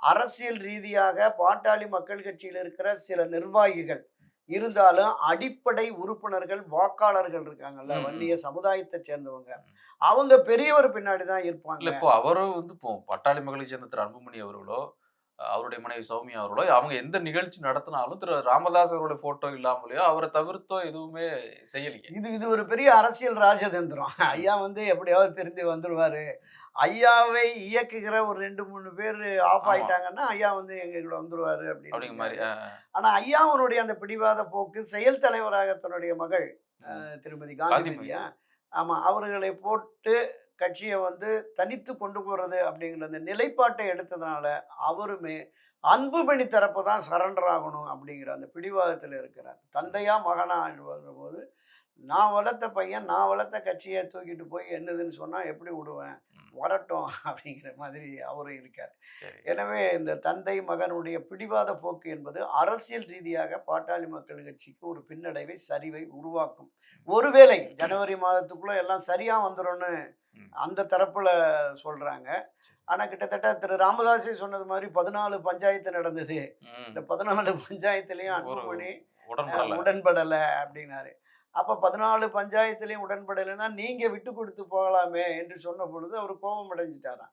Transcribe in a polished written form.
அரசியல் ரீதியாக பாட்டாளி மக்கள் கட்சியில் இருக்கிற சில நிர்வாகிகள் இருந்தாலும் அடிப்படை உறுப்பினர்கள் வாக்காளர்கள் இருக்காங்கல்ல, ம், வன்னிய ம். சமுதாயத்தை சேர்ந்தவங்க, ம். அவங்க பெரியவர் பின்னாடி தான் இருப்பாங்க. இல்ல இப்போ அவரும் இப்போ பட்டாளி மகளை சேர்ந்த திரு அன்புமணி அவர்களோ, அவருடைய மனைவி சௌமியா அவர்களோ, அவங்க எந்த நிகழ்ச்சி நடத்தினாலும் திரு ராமதாஸ் அவருடைய போட்டோ இல்லாமலயோ, அவரை தவிர்த்தோ எதுவுமே செய்யலையே. இது இது ஒரு பெரிய அரசியல் ராஜதந்திரம். ஐயா எப்படியாவது திருந்தி வந்துருவாரு. ஐயாவை இயக்குகிற ஒரு 2, 3 பேர் ஆஃப் ஆமா. ஆயிட்டாங்கன்னா, ஐயா எங்களுக்குள்ள வந்துருவாரு அப்படிங்கிற மாரி. அப்படின்னு. ஆனா ஐயாவுடைய அந்த பிடிவாத போக்கு, செயல் தலைவராக தன்னுடைய மகள் திருமதி காந்திமதி. காந்திமதியா, ஆமா, அவர்களை போட்டு கட்சியை தனித்து கொண்டு போறது அப்படிங்கிற அந்த நிலைப்பாட்டை எடுத்ததுனால, அவருமே அன்புமணி தரப்பு தான் சரண்டர் ஆகணும் அப்படிங்கிற அந்த பிடிவாதத்தில் இருக்கிறார். தந்தையா மகனா வரும்போது, நான் வளர்த்த பையன், நான் வளர்த்த கட்சியை தூக்கிட்டு போய் என்னதுன்னு சொன்னா எப்படி விடுவேன்? வரட்டும் அப்படிங்கிற மாதிரி அவரும் இருக்கார். சரி. எனவே இந்த தந்தை மகனுடைய பிடிவாத போக்கு என்பது அரசியல் ரீதியாக பாட்டாளி மக்கள் கட்சிக்கு ஒரு பின்னடைவை, சரிவை உருவாக்கும். ஒருவேளை ஜனவரி மாதத்துக்குள்ள எல்லாம் சரியா வந்துரும்னு அந்த தரப்புல சொல்றாங்க. ஆனா கிட்டத்தட்ட திரு ராமதாஸே சொன்னது மாதிரி 14 பஞ்சாயத்து நடந்தது. இந்த 14 பஞ்சாயத்துலயும் அன்புமணி உடன்படல அப்படின்னாரு. அப்ப 14 பஞ்சாயத்துலயும் உடன்படலைன்னா நீங்க விட்டு கொடுத்து போகலாமே என்று சொன்ன பொழுது அவர் கோபம் அடைஞ்சிட்டாராம்.